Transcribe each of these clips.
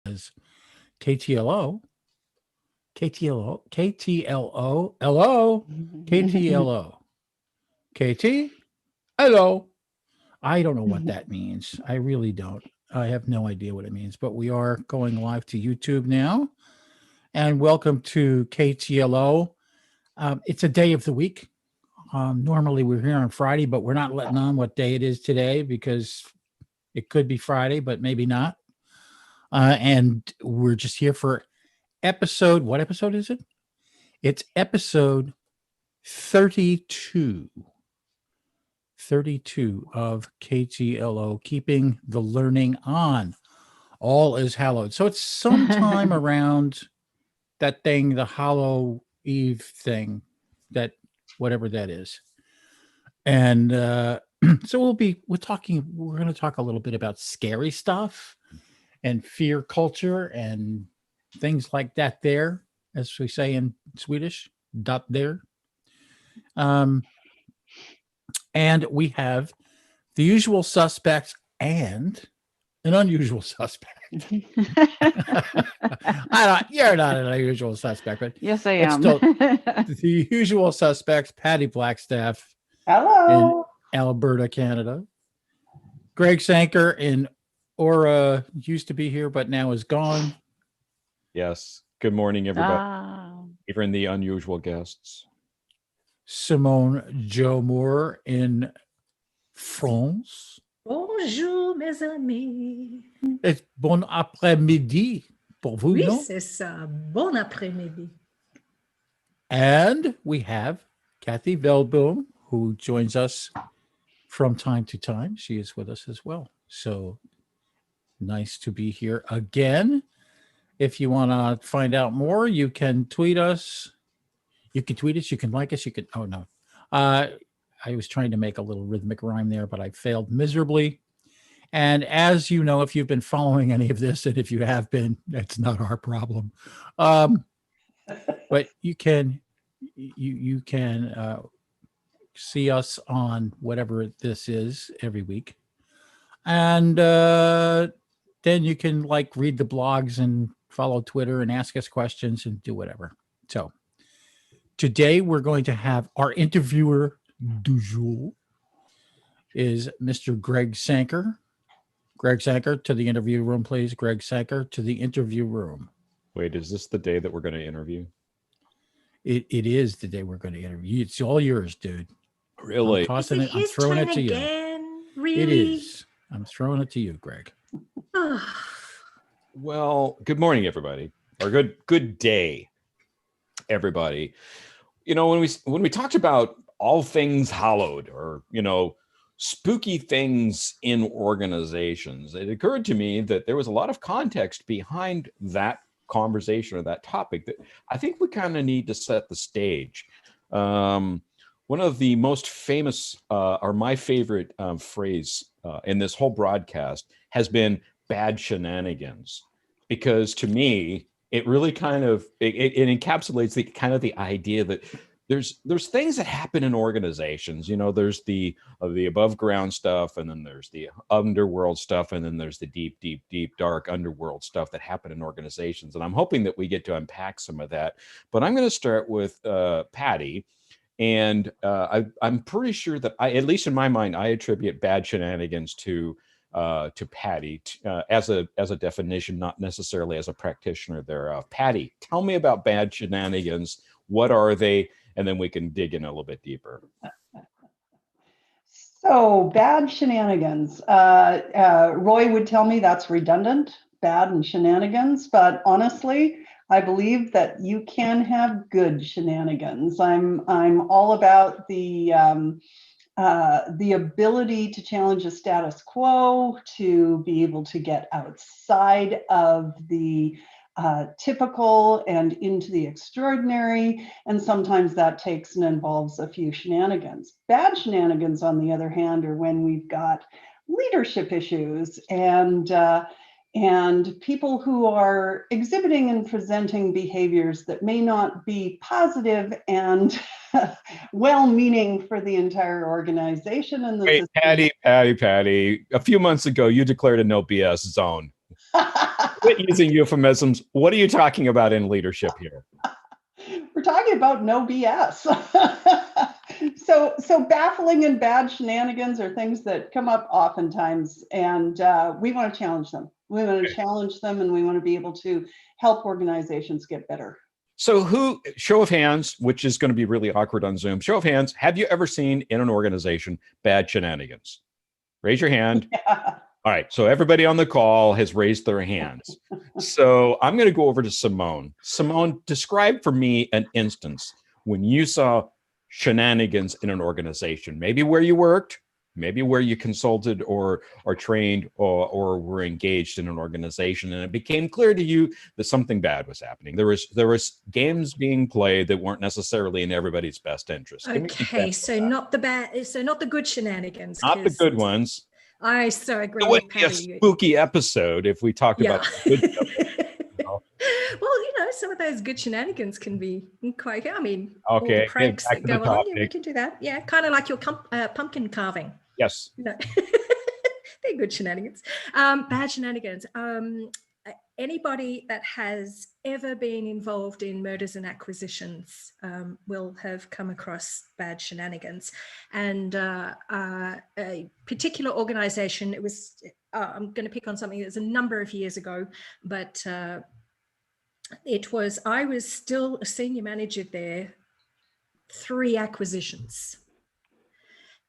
as KTLO, KTLO, hello, KTLO, KT, hello. I don't know what that means. I really don't. I have no idea what it means, but we are going live to YouTube now. And welcome to KTLO. It's a day of the week. Normally we're here on Friday, but we're not letting on what day it is today because it could be Friday, but maybe not. And we're just here for episode. What episode is it? It's episode 32. 32 of KTLO, keeping the learning on. All is hallowed. So it's sometime around that thing, the Hallow Eve thing, that whatever that is. And so we're going to talk a little bit about scary stuff and fear culture and things like that there, as we say in Swedish, dot there. And we have the usual suspects and an unusual suspect. You're not an unusual suspect, but yes, I am. Still the usual suspects, Patty Blackstaff. Hello. In Alberta, Canada. Greg Sanker in Aura used to be here, but now is gone. Yes. Good morning, everybody. Even the unusual guests. Simone Jo Moore in France. Bonjour, mes amis. It's bon après-midi pour vous, oui, non? C'est ça. Bon après-midi. And we have Kathy Velboom, who joins us from time to time. She is with us as well. So nice to be here again. If you want to find out more, you can tweet us. You can tweet us. You can like us. You can. Oh, no. I was trying to make a little rhythmic rhyme there, but I failed miserably. And as you know, if you've been following any of this, and if you have been, that's not our problem. But you can see us on whatever this is every week. And then you can read the blogs and follow Twitter and ask us questions and do whatever. So today we're going to have our interviewer du jour is Mr. Greg Sanker. Greg Sanker, to the interview room, please. Greg Sanker, to the interview room. Wait, is this the day that we're going to interview? It is the day we're going to interview. It's all yours, dude. Really? I'm throwing it to again? you. Really? It is. I'm throwing it to you, Greg. Well, good morning, everybody. Or good day, everybody. You know, when we talked about all things hallowed, or spooky things in organizations, it occurred to me that there was a lot of context behind that conversation or that topic that I think we kind of need to set the stage. One of the most famous, or my favorite phrase in this whole broadcast has been bad shenanigans, because to me, it really kind of, it encapsulates the idea that there's things that happen in organizations. There's the above ground stuff, and then there's the underworld stuff, and then there's the deep, dark underworld stuff that happen in organizations. And I'm hoping that we get to unpack some of that. But I'm going to start with Patty. And I'm pretty sure that at least in my mind, I attribute bad shenanigans to Patty as a definition, not necessarily as a practitioner thereof. Patty, tell me about bad shenanigans. What are they? And then we can dig in a little bit deeper. So bad shenanigans. Roy would tell me that's redundant, bad and shenanigans. But honestly, I believe that you can have good shenanigans. I'm all about the ability to challenge a status quo, to be able to get outside of the typical and into the extraordinary. And sometimes that takes and involves a few shenanigans. Bad shenanigans, on the other hand, are when we've got leadership issues and people who are exhibiting and presenting behaviors that may not be positive and well-meaning for the entire organization. And Patty. A few months ago, you declared a no BS zone. Quit using euphemisms. What are you talking about in leadership here? We're talking about no BS. So baffling and bad shenanigans are things that come up oftentimes, and we want to challenge them. We want to challenge them, and we want to be able to help organizations get better. So show of hands, which is going to be really awkward on Zoom. Show of hands, have you ever seen in an organization bad shenanigans? Raise your hand. Yeah. All right. So everybody on the call has raised their hands. So I'm going to go over to Simone. Simone, describe for me an instance when you saw shenanigans in an organization, maybe where you worked, maybe where you consulted or trained or were engaged in an organization, and it became clear to you that something bad was happening. There was games being played that weren't necessarily in everybody's best interest. Okay, so not the good shenanigans. Not the good ones. I so agree. It would with be a Patty. spooky episode if we talked about the good stuff. Well, some of those good shenanigans can be quite, Okay, all the pranks back that to the go on, topic. we can do that. Yeah, kind of like your pumpkin carving. Yes. They're good shenanigans. Bad shenanigans. Anybody that has ever been involved in mergers and acquisitions will have come across bad shenanigans. And a particular organization, it was, I'm going to pick on something that was a number of years ago, but I was still a senior manager there, 3 acquisitions.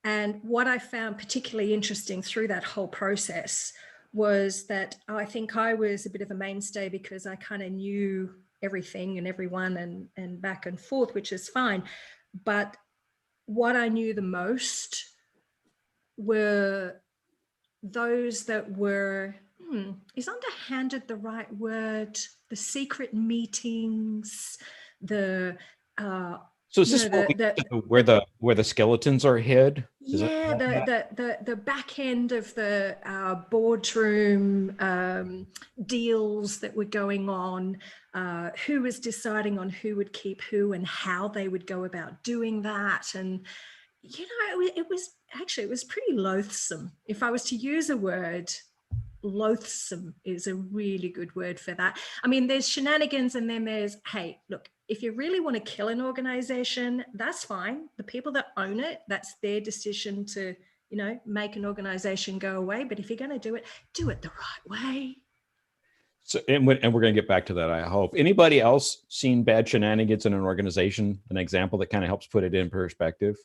And what I found particularly interesting through that whole process was that I think I was a bit of a mainstay because I kind of knew everything and everyone and back and forth, which is fine. But what I knew the most were those that were, is underhanded the right word? The secret meetings, the So is this where the skeletons are hid? Yeah, the back end of the boardroom deals that were going on, who was deciding on who would keep who and how they would go about doing that. And, it was pretty loathsome. If I was to use a word, loathsome is a really good word for that. There's shenanigans, and then there's, hey, look, if you really want to kill an organization, that's fine. The people that own it, that's their decision to, make an organization go away. But if you're going to do it the right way. So, and we're going to get back to that, I hope. Anybody else seen bad shenanigans in an organization? An example that kind of helps put it in perspective?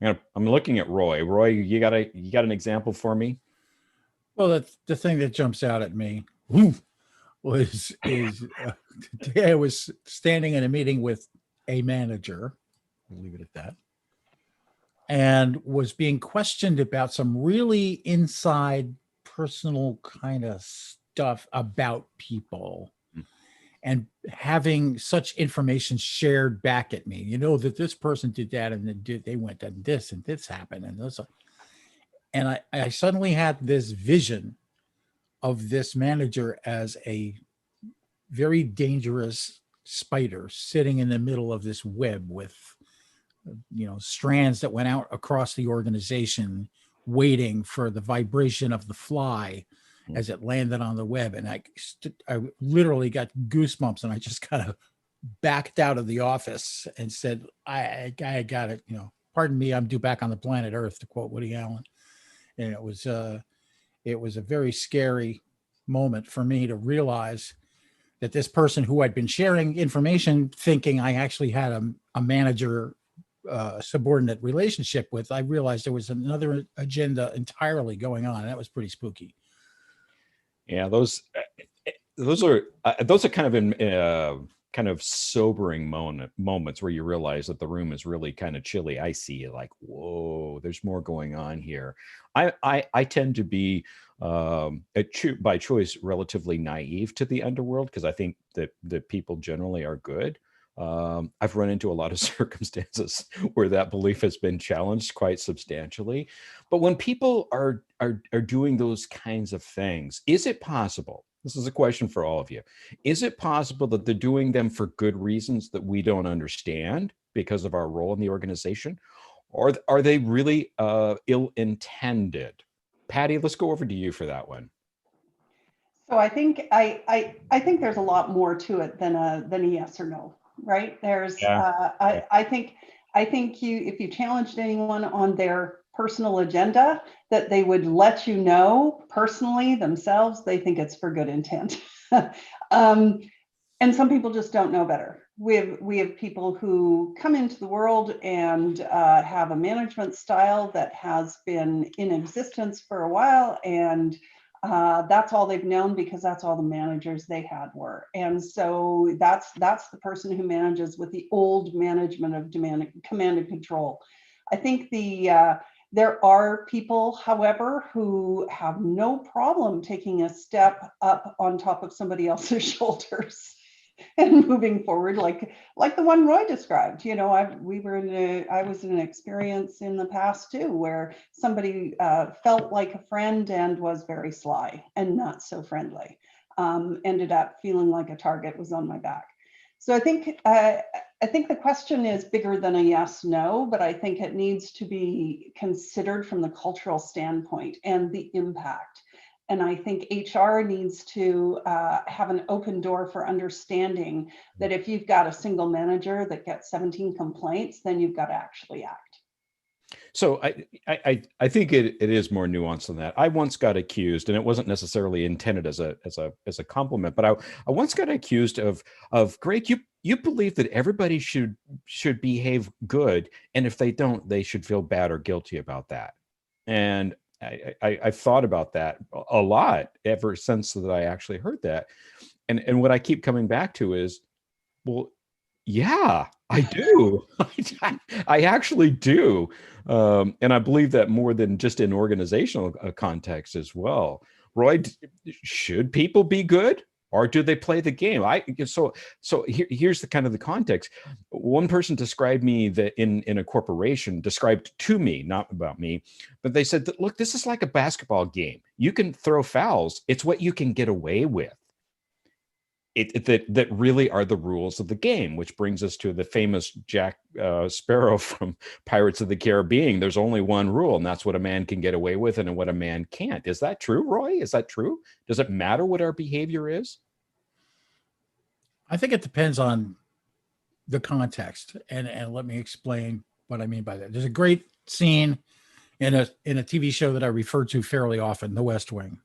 I'm looking at Roy. Roy, you got an example for me? Well, the thing that jumps out at me today I was standing in a meeting with a manager, we'll leave it at that, and was being questioned about some really inside personal kind of stuff about people and having such information shared back at me, that this person did that and then they went and this happened and this. And I suddenly had this vision of this manager as a very dangerous spider sitting in the middle of this web with, strands that went out across the organization, waiting for the vibration of the fly as it landed on the web. And I literally got goosebumps, and I just kind of backed out of the office and said, I got it. Pardon me, I'm due back on the planet Earth, to quote Woody Allen. And it was a very scary moment for me to realize that this person who I'd been sharing information thinking I actually had a manager subordinate relationship with, I realized there was another agenda entirely going on. And that was pretty spooky. Yeah, those are kind of sobering moments where you realize that the room is really kind of chilly. I see it like, whoa, there's more going on here. I tend to be by choice relatively naive to the underworld because I think that people generally are good. I've run into a lot of circumstances where that belief has been challenged quite substantially. But when people are doing those kinds of things, is it possible? This is a question for all of you. Is it possible that they're doing them for good reasons that we don't understand because of our role in the organization? Or are they really ill-intended? Patty, let's go over to you for that one. So I think I think there's a lot more to it than a yes or no, right? There's Yeah. I think you, if you challenged anyone on their personal agenda, that they would let you know personally themselves they think it's for good intent. And some people just don't know better. We have people who come into the world and have a management style that has been in existence for a while, and that's all they've known because that's all the managers they had were. And so that's the person who manages with the old management of command and control. I think there are people, however, who have no problem taking a step up on top of somebody else's shoulders and moving forward, like the one Roy described. You know, I was in an experience in the past too, where somebody felt like a friend and was very sly and not so friendly. Ended up feeling like a target was on my back. So I think the question is bigger than a yes, no, but I think it needs to be considered from the cultural standpoint and the impact. And I think HR needs to have an open door for understanding that if you've got a single manager that gets 17 complaints, then you've got to actually act. So I think it is more nuanced than that. I once got accused, and it wasn't necessarily intended as a compliment, but I once got accused of Greg, you believe that everybody should behave good, and if they don't, they should feel bad or guilty about that. And I've thought about that a lot ever since that I actually heard that. And what I keep coming back to is, well, yeah, I do. I actually do. And I believe that more than just in organizational context as well. Roy, should people be good? Or do they play the game? So here's the kind of the context. One person described me that in a corporation, described to me, not about me, but they said that, look, this is like a basketball game. You can throw fouls. It's what you can get away with. That really are the rules of the game, which brings us to the famous Jack Sparrow from Pirates of the Caribbean. There's only one rule, and that's what a man can get away with and what a man can't. Is that true, Roy? Is that true? Does it matter what our behavior is? I think it depends on the context, and let me explain what I mean by that. There's a great scene in a TV show that I refer to fairly often, The West Wing,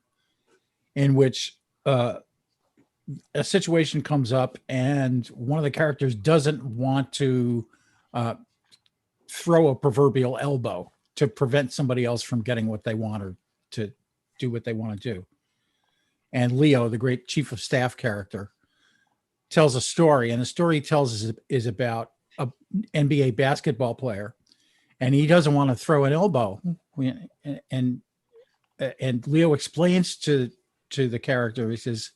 in which a situation comes up and one of the characters doesn't want to throw a proverbial elbow to prevent somebody else from getting what they want or to do what they want to do. And Leo, the great chief of staff character, tells a story, and the story he tells is about an NBA basketball player, and he doesn't want to throw an elbow. And Leo explains to the character, he says,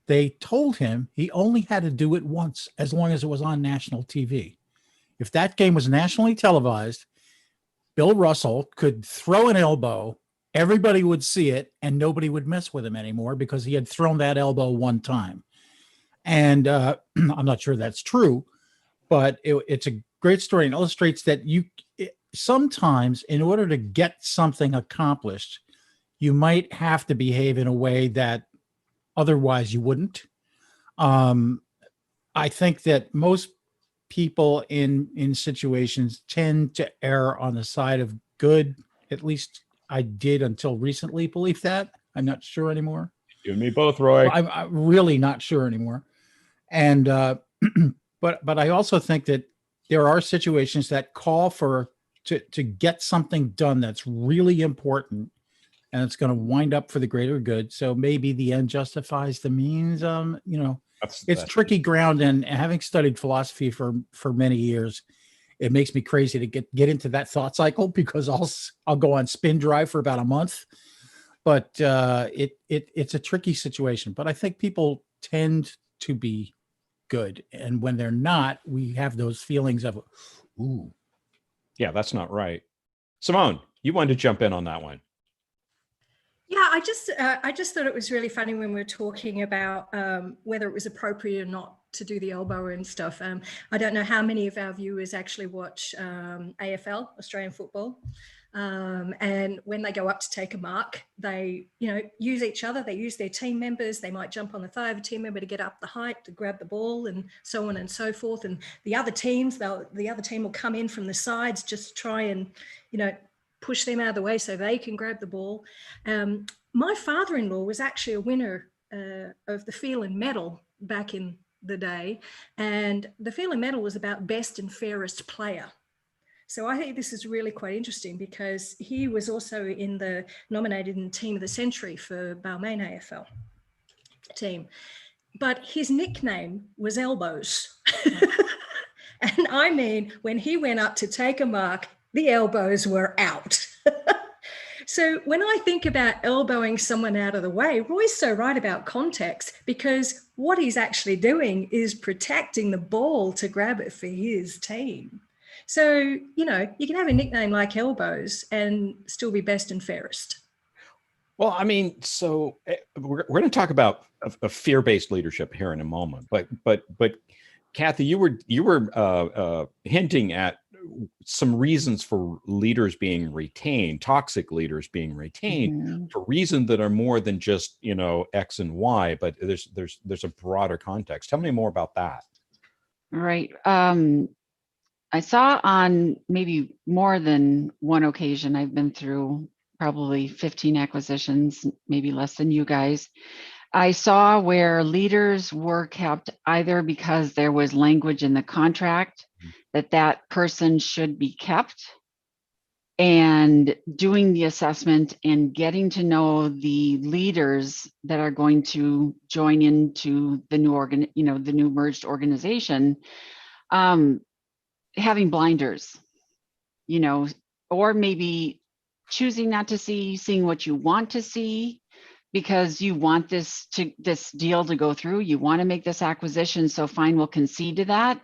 they told him he only had to do it once as long as it was on national TV. If that game was nationally televised, Bill Russell could throw an elbow, everybody would see it, and nobody would mess with him anymore because he had thrown that elbow one time. And I'm not sure that's true, but it's a great story and illustrates that sometimes in order to get something accomplished, you might have to behave in a way that otherwise you wouldn't. I think that most people in situations tend to err on the side of good. At least I did until recently believe that. I'm not sure anymore. You and me both, Roy. I'm really not sure anymore. And but I also think that there are situations that call for to get something done that's really important, and it's going to wind up for the greater good. So maybe the end justifies the means. It's tricky ground, and having studied philosophy for many years, it makes me crazy to get into that thought cycle because I'll go on spin drive for about a month. But it's a tricky situation. But I think people tend to be good, and when they're not, we have those feelings of, ooh, yeah, that's not right. Simone, you wanted to jump in on that one. Yeah, I just thought it was really funny when we were talking about whether it was appropriate or not to do the elbow and stuff. I don't know how many of our viewers actually watch AFL, Australian football. And when they go up to take a mark, they, use each other. They use their team members. They might jump on the thigh of a team member to get up the height to grab the ball, and so on and so forth. And the other team will come in from the sides, just try and, push them out of the way so they can grab the ball. My father-in-law was actually a winner of the Phelan Medal back in the day, and the Phelan Medal was about best and fairest player. So I think this is really quite interesting because he was also nominated in Team of the Century for Balmain AFL team. But his nickname was Elbows. And I mean, when he went up to take a mark, the elbows were out. So when I think about elbowing someone out of the way, Roy's so right about context, because what he's actually doing is protecting the ball to grab it for his team. So, you can have a nickname like Elbows and still be best and fairest. Well, I mean, so we're going to talk about a fear-based leadership here in a moment, but Kathy, you were hinting at some reasons for leaders being retained, toxic leaders being retained for reasons that are more than just, X and Y, but there's a broader context. Tell me more about that. Right. I saw on maybe more than one occasion, I've been through probably 15 acquisitions, maybe less than you guys. I saw where leaders were kept either because there was language in the contract that person should be kept, and doing the assessment and getting to know the leaders that are going to join into the new the new merged organization, having blinders, or maybe choosing not to seeing what you want to see, because you want this deal to go through. You want to make this acquisition, so fine, we'll concede to that.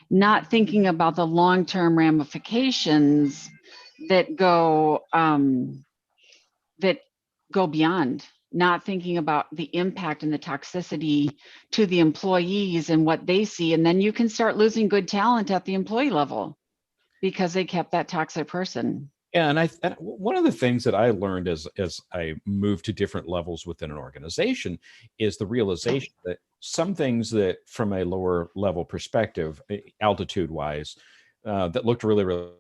Not thinking about the long-term ramifications that go beyond. Not thinking about the impact and the toxicity to the employees and what they see, and then you can start losing good talent at the employee level because they kept that toxic person. Yeah, and one of the things that I learned as I moved to different levels within an organization is the realization that some things that, from a lower level perspective, altitude-wise, that looked really, really,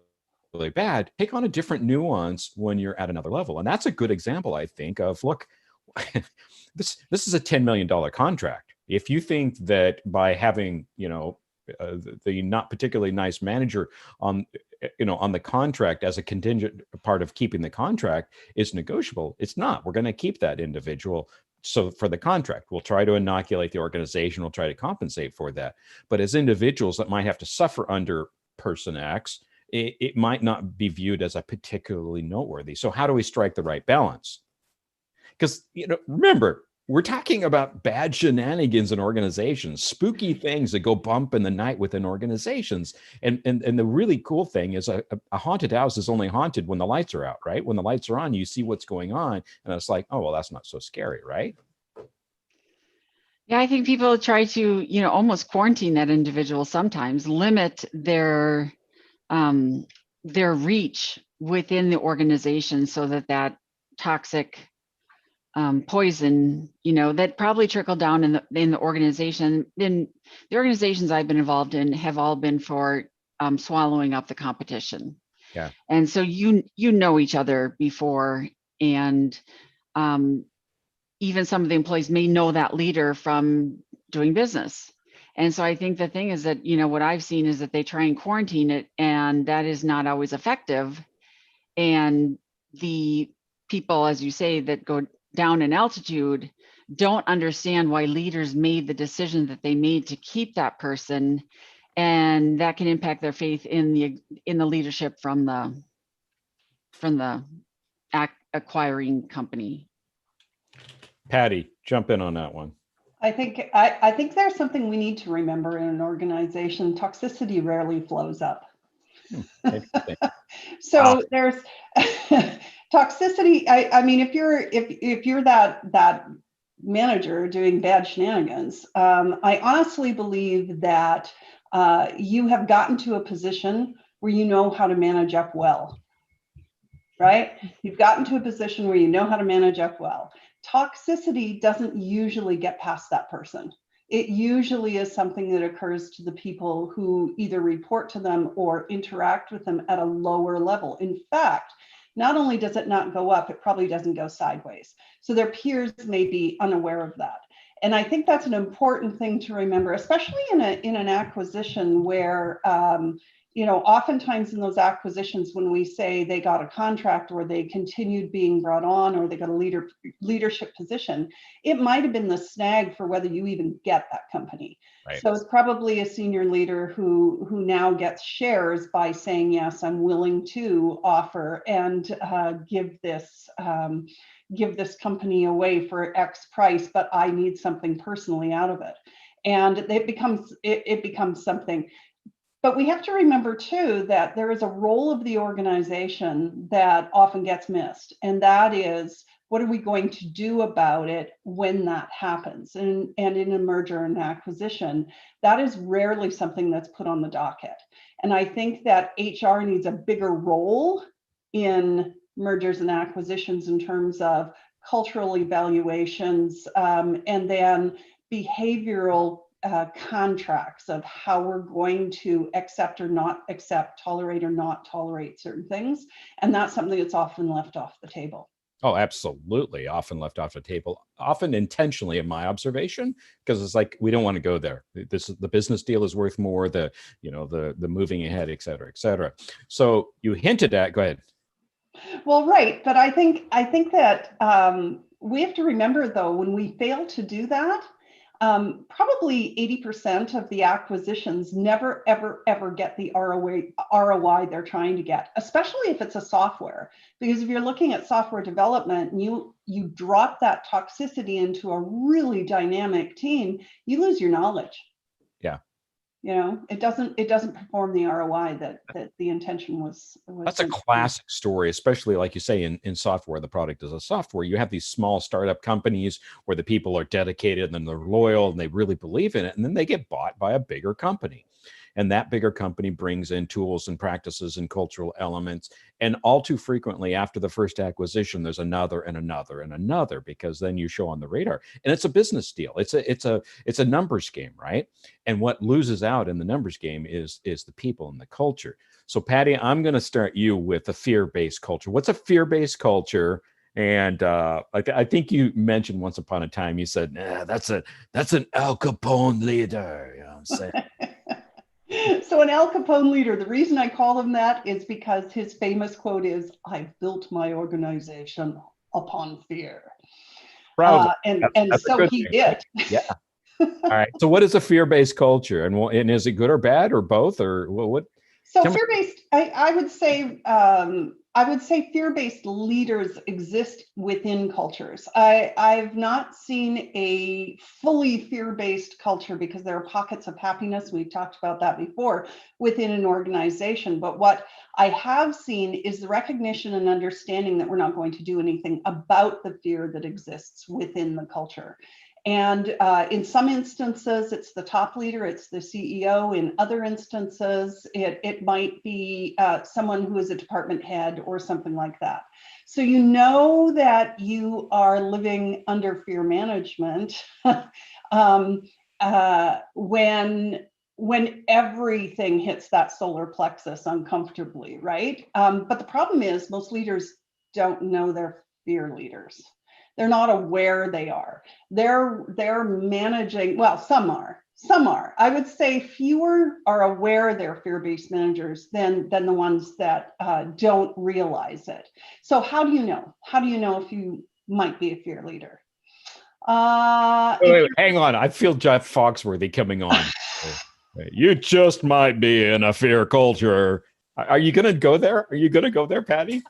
really bad, take on a different nuance when you're at another level. And that's a good example, I think, of, look, this is a $10 million contract. If you think that by having, the not particularly nice manager on the contract as a contingent part of keeping the contract is negotiable, it's not. We're going to keep that individual. So for the contract, we'll try to inoculate the organization. We'll try to compensate for that. But as individuals that might have to suffer under person X, it might not be viewed as a particularly noteworthy. So how do we strike the right balance? Because, remember, we're talking about bad shenanigans in organizations, spooky things that go bump in the night within organizations. And the really cool thing is a haunted house is only haunted when the lights are out, right? When the lights are on, you see what's going on. And it's like, oh, well, that's not so scary, right? Yeah, I think people try to, almost quarantine that individual sometimes, limit their reach within the organization so that toxic poison, that probably trickled down in the organization. In the organizations I've been involved in have all been for swallowing up the competition. Yeah. And so you know each other before, and even some of the employees may know that leader from doing business. And so I think the thing is that, what I've seen is that they try and quarantine it, and that is not always effective. And the people, as you say, that go down in altitude don't understand why leaders made the decision that they made to keep that person, and that can impact their faith in the leadership from the acquiring company. Patty, jump in on that one. I think there's something we need to remember in an organization. Toxicity rarely flows up. So there's toxicity. I mean, if you're that manager doing bad shenanigans, I honestly believe that you have gotten to a position where you know how to manage up well. right? You've gotten to a position where you know how to manage up well. Toxicity doesn't usually get past that person. It usually is something that occurs to the people who either report to them or interact with them at a lower level. In fact, not only does it not go up, it probably doesn't go sideways. So their peers may be unaware of that. And I think that's an important thing to remember, especially in an acquisition where, oftentimes in those acquisitions, when we say they got a contract or they continued being brought on or they got a leadership position, it might have been the snag for whether you even get that company. Right. So it's probably a senior leader who now gets shares by saying, yes, I'm willing to offer and give this company away for X price, but I need something personally out of it. And it becomes something. But we have to remember too that there is a role of the organization that often gets missed, and that is, what are we going to do about it when that happens? And in a merger and acquisition, that is rarely something that's put on the docket. And I think that HR needs a bigger role in mergers and acquisitions in terms of cultural evaluations, and then behavioral contracts of how we're going to accept or not accept, tolerate or not tolerate certain things. And that's something that's often left off the table. Oh, absolutely. Often left off the table, often intentionally in my observation, because it's like, we don't want to go there. The business deal is worth more, the moving ahead, et cetera, et cetera. So you hinted at, go ahead. Well, right. But I think that we have to remember, though, when we fail to do that, probably 80% of the acquisitions never, ever, ever get the ROI they're trying to get, especially if it's a software. Because if you're looking at software development and you drop that toxicity into a really dynamic team, you lose your knowledge. Yeah. It doesn't perform the ROI that the intention was. That's a classic story, especially like you say in software. The product is a software. You have these small startup companies where the people are dedicated and they're loyal and they really believe in it, and then they get bought by a bigger company. And that bigger company brings in tools and practices and cultural elements. And all too frequently after the first acquisition, there's another and another and another, because then you show on the radar. And it's a business deal. It's a numbers game, right? And what loses out in the numbers game is the people and the culture. So Patty, I'm going to start you with a fear-based culture. What's a fear-based culture? And I think you mentioned once upon a time, you said, that's an Al Capone leader. You know what I'm saying? So an Al Capone leader, the reason I call him that is because his famous quote is, "I've built my organization upon fear." And so he did. Yeah. All right. So what is a fear-based culture? And is it good or bad or both, or what? So fear-based, I would say fear-based leaders exist within cultures. I've not seen a fully fear-based culture, because there are pockets of happiness. We've talked about that before within an organization. But what I have seen is the recognition and understanding that we're not going to do anything about the fear that exists within the culture. And in some instances, it's the top leader, it's the CEO. In other instances, it might be someone who is a department head or something like that. So you know that you are living under fear management when everything hits that solar plexus uncomfortably, right? But the problem is most leaders don't know they're fear leaders. They're not aware they are. They're managing, well, some are. I would say fewer are aware they're fear-based managers than the ones that don't realize it. So how do you know? How do you know if you might be a fear leader? Wait, hang on. I feel Jeff Foxworthy coming on. You just might be in a fear culture. Are you going to go there? Are you going to go there, Patty?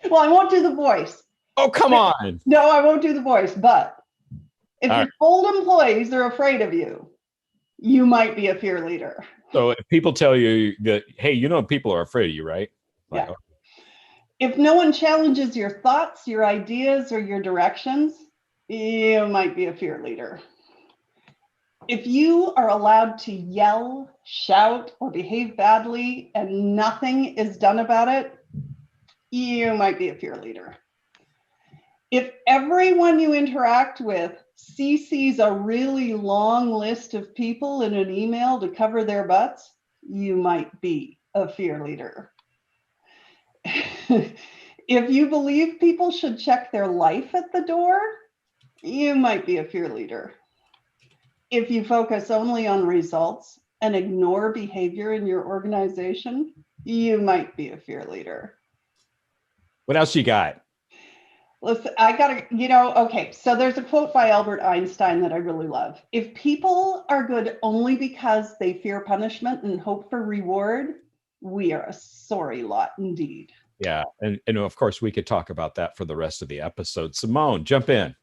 Well, I won't do the voice. Oh, come on. No, I won't do the voice. But if your old employees are afraid of you, you might be a fear leader. So if people tell you that, hey, people are afraid of you, right? Like, yeah. If no one challenges your thoughts, your ideas, or your directions, you might be a fear leader. If you are allowed to yell, shout, or behave badly and nothing is done about it, you might be a fear leader. If everyone you interact with CCs a really long list of people in an email to cover their butts, you might be a fear leader. If you believe people should check their life at the door, you might be a fear leader. If you focus only on results and ignore behavior in your organization, you might be a fear leader. What else you got? Listen, I gotta, okay, so there's a quote by Albert Einstein that I really love. If people are good only because they fear punishment and hope for reward, we are a sorry lot indeed. Yeah. And of course, we could talk about that for the rest of the episode. Simone, jump in.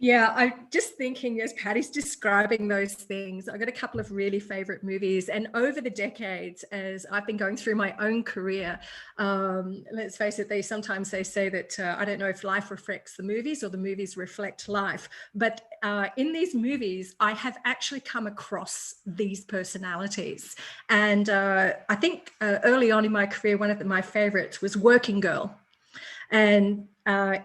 Yeah, I'm just thinking as Patty's describing those things, I've got a couple of really favorite movies. And over the decades, as I've been going through my own career, let's face it, sometimes they say that, I don't know if life reflects the movies or the movies reflect life. But in these movies, I have actually come across these personalities. And I think early on in my career, one of my favorites was Working Girl. And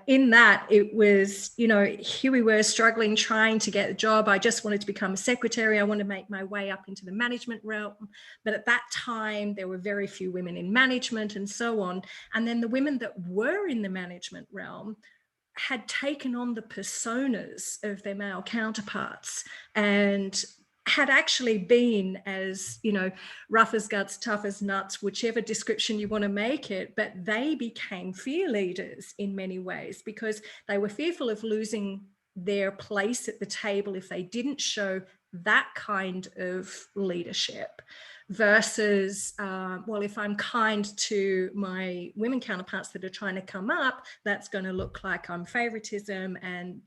in that, it was, here we were struggling, trying to get a job. I just wanted to become a secretary. I wanted to make my way up into the management realm. But at that time, there were very few women in management and so on. And then the women that were in the management realm had taken on the personas of their male counterparts and had actually been as, rough as guts, tough as nuts, whichever description you want to make it, but they became fear leaders in many ways because they were fearful of losing their place at the table if they didn't show that kind of leadership versus, if I'm kind to my women counterparts that are trying to come up, that's going to look like I'm favoritism. And,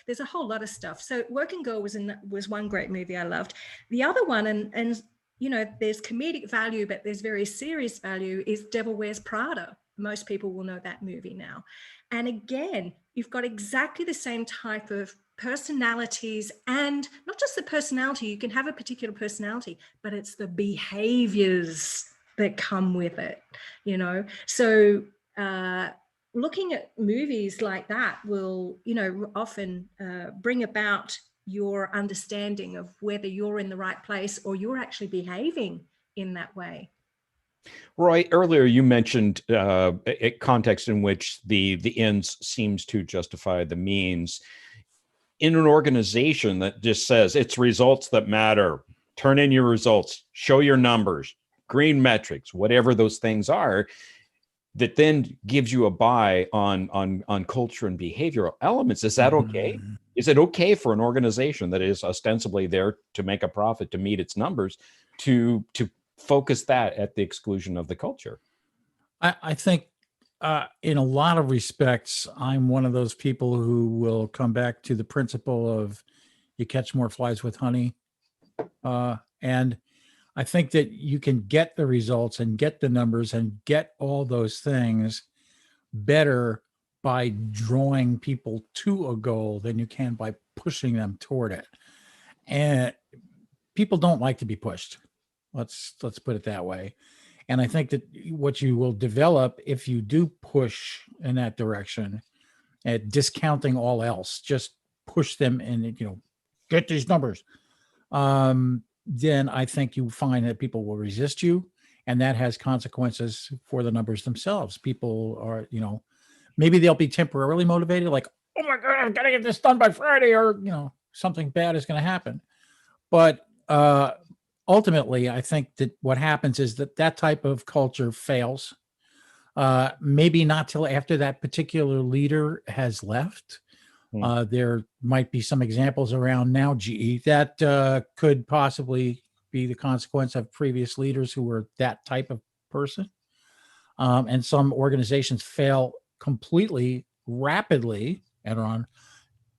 there's a whole lot of stuff. So Working Girl was one great movie I loved. The other one, and there's comedic value, but there's very serious value, is Devil Wears Prada. Most people will know that movie now. And again, you've got exactly the same type of personalities, and not just the personality, you can have a particular personality, but it's the behaviors that come with it, So looking at movies like that will, often bring about your understanding of whether you're in the right place or you're actually behaving in that way. Roy, earlier you mentioned a context in which the ends seems to justify the means. In an organization that just says it's results that matter, turn in your results, show your numbers, green metrics, whatever those things are, that then gives you a buy on culture and behavioral elements. Is that okay? Is it okay for an organization that is ostensibly there to make a profit, to meet its numbers, to focus that at the exclusion of the culture? I think in a lot of respects, I'm one of those people who will come back to the principle of you catch more flies with honey. And I think that you can get the results and get the numbers and get all those things better by drawing people to a goal than you can by pushing them toward it. And people don't like to be pushed. Let's put it that way. And I think that what you will develop if you do push in that direction, at discounting all else, just push them and get these numbers. Then I think you find that people will resist you, and that has consequences for the numbers themselves. People are, maybe they'll be temporarily motivated, like, oh my God, I've got to get this done by Friday, or something bad is going to happen. But ultimately, I think that what happens is that type of culture fails. Maybe not till after that particular leader has left. There might be some examples around now, GE, that could possibly be the consequence of previous leaders who were that type of person. And some organizations fail completely, rapidly, and on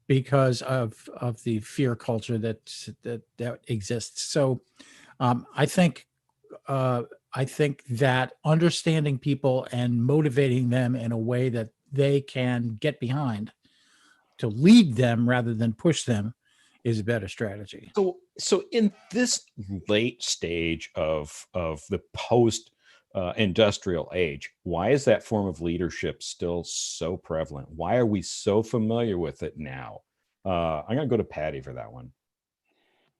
because of the fear culture that exists. So I think that understanding people and motivating them in a way that they can get behind to lead them rather than push them is a better strategy. So in this late stage of the post industrial age. Why is that form of leadership still so prevalent? Why are we so familiar with it now? I'm going to go to Patty for that one.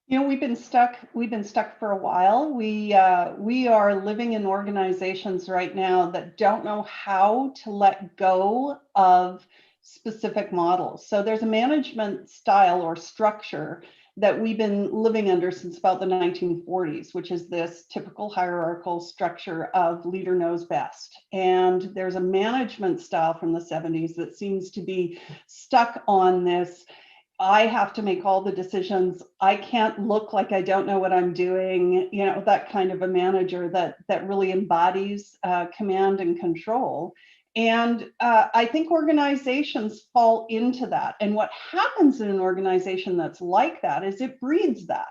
You know, we've been stuck for a while. We are living in organizations right now that don't know how to let go of specific models. So there's a management style or structure that we've been living under since about the 1940s, which is this typical hierarchical structure of leader knows best. And there's a management style from the 70s that seems to be stuck on this: I have to make all the decisions. I can't look like I don't know what I'm doing. You know, that kind of a manager that really embodies command and control. And I think organizations fall into that. And what happens in an organization that's like that is it breeds that.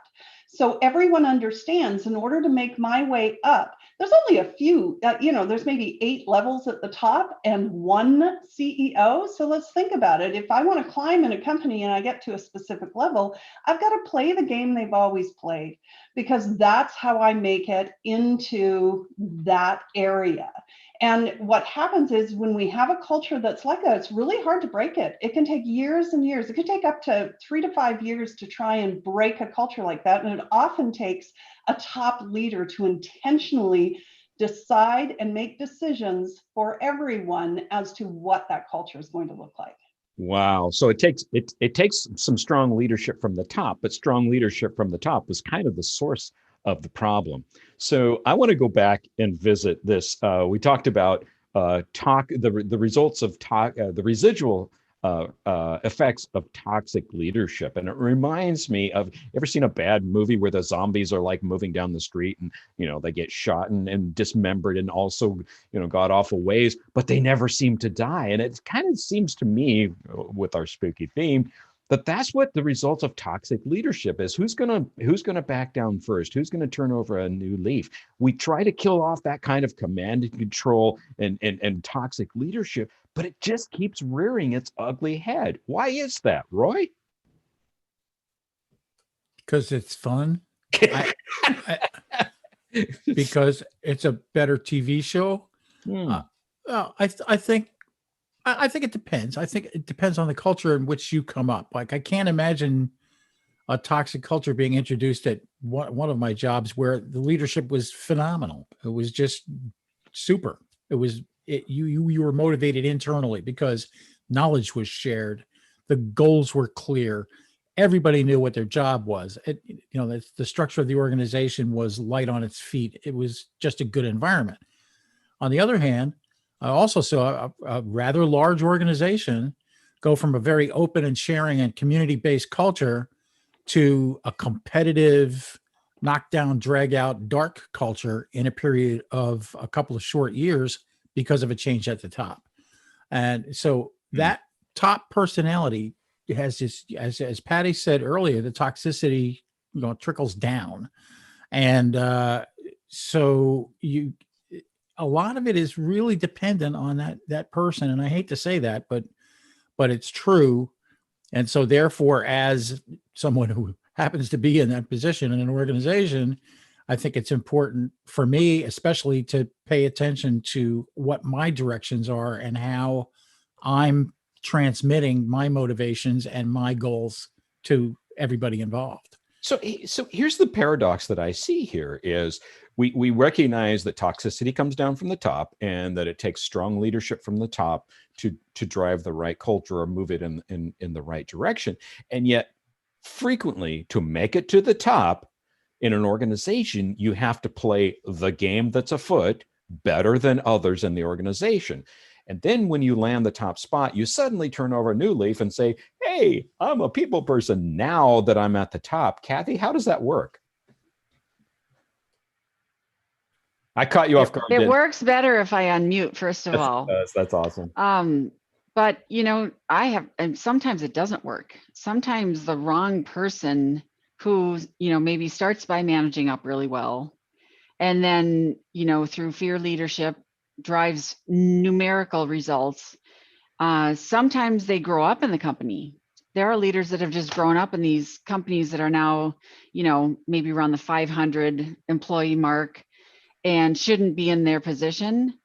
So everyone understands, in order to make my way up, there's only a few, there's maybe 8 levels at the top and 1 CEO. So let's think about it. If I want to climb in a company and I get to a specific level, I've got to play the game they've always played, because that's how I make it into that area. And what happens is, when we have a culture that's like that, it's really hard to break it. It can take years and years. It could take up to 3 to 5 years to try and break a culture like that. And it often takes a top leader to intentionally decide and make decisions for everyone as to what that culture is going to look like. Wow. So it takes some strong leadership from the top, but strong leadership from the top was kind of the source of the problem. So I want to go back and visit this. We talked about the results of the residual effects of toxic leadership. And it reminds me of, ever seen a bad movie where the zombies are like moving down the street and, they get shot and dismembered and also, god awful ways, but they never seem to die. And it kind of seems to me, with our spooky theme, that's what the results of toxic leadership is. Who's gonna back down first? Who's gonna turn over a new leaf? We try to kill off that kind of command and control and toxic leadership, but it just keeps rearing its ugly head. Why is that, Roy? Because it's fun. Because it's a better TV show. I think it depends. I think it depends on the culture in which you come up. Like, I can't imagine a toxic culture being introduced at one of my jobs where the leadership was phenomenal. It was just super. You were motivated internally because knowledge was shared. The goals were clear. Everybody knew what their job was. The structure of the organization was light on its feet. It was just a good environment. On the other hand, I also saw a rather large organization go from a very open and sharing and community-based culture to a competitive, knockdown, drag out, dark culture in a period of a couple of short years because of a change at the top. And so that top personality has this, as Patty said earlier, the toxicity, trickles down. And so a lot of it is really dependent on that person. And I hate to say that, but it's true. And so therefore, as someone who happens to be in that position in an organization, I think it's important for me, especially, to pay attention to what my directions are and how I'm transmitting my motivations and my goals to everybody involved. So here's the paradox that I see here is we recognize that toxicity comes down from the top and that it takes strong leadership from the top to drive the right culture or move it in the right direction. And yet frequently, to make it to the top in an organization, you have to play the game that's afoot better than others in the organization. And then when you land the top spot, you suddenly turn over a new leaf and say, hey, I'm a people person now that I'm at the top. Kathy, how does that work? I caught you off guard. It works better if I unmute, first of all. That's awesome. But, and sometimes it doesn't work. Sometimes the wrong person who, maybe starts by managing up really well, and then, through fear leadership, drives numerical results. Sometimes they grow up in the company. There are leaders that have just grown up in these companies that are now, maybe around the 500 employee mark. and shouldn't be in their position,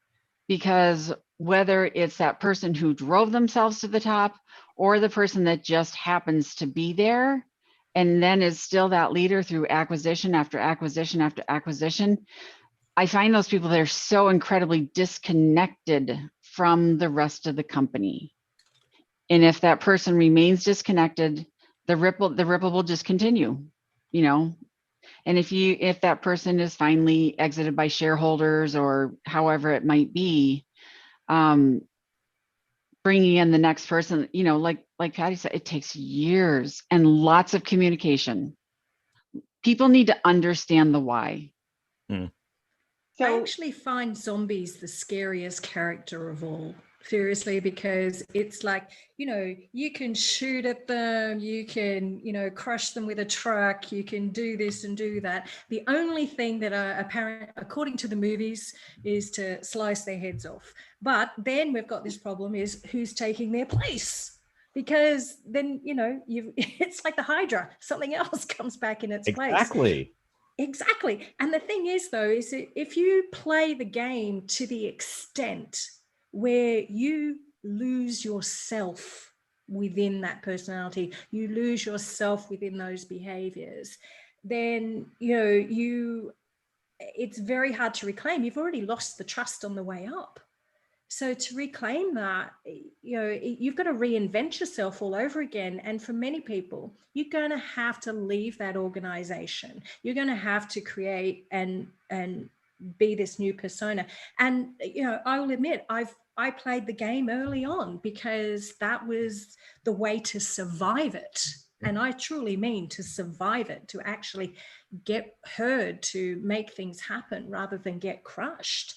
because whether it's that person who drove themselves to the top or the person that just happens to be there and then is still that leader through acquisition after acquisition after acquisition, I find those people that are so incredibly disconnected from the rest of the company. And if that person remains disconnected, the ripple will just continue, you know. And if that person is finally exited by shareholders or however it might be, bringing in the next person, you know, like Patty said, it takes years and lots of communication. People need to understand the why. I actually find zombies the scariest character of all, seriously, because it's like, you know, you can shoot at them, you can, you know, crush them with a truck, you can do this and do that. The only thing that are apparent, according to the movies, is to slice their heads off. But then we've got this problem is who's taking their place? Because then, you know, it's like the Hydra, something else comes back in its place. Exactly. And the thing is, though, is that if you play the game to the extent where you lose yourself within that personality, you lose yourself within those behaviors, then, you know, it's very hard to reclaim. You've already lost the trust on the way up. So to reclaim that, you know, you've got to reinvent yourself all over again. And for many people, you're going to have to leave that organization. You're going to have to create and be this new persona. And, you know, I will admit, I played the game early on because that was the way to survive it. And I truly mean to survive it, to actually get heard, to make things happen rather than get crushed.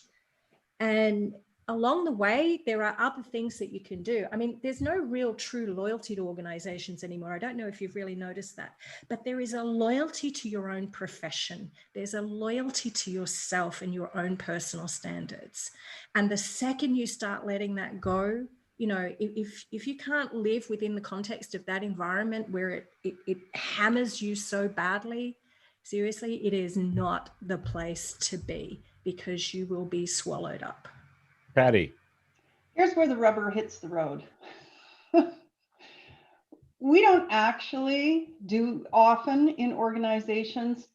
And along the way, there are other things that you can do. I mean, there's no real true loyalty to organizations anymore. I don't know if you've really noticed that, but there is a loyalty to your own profession. There's a loyalty to yourself and your own personal standards. And the second you start letting that go, you know, if you can't live within the context of that environment where it hammers you so badly, seriously, it is not the place to be, because you will be swallowed up. Patty. Here's where the rubber hits the road. We don't actually do often in organizations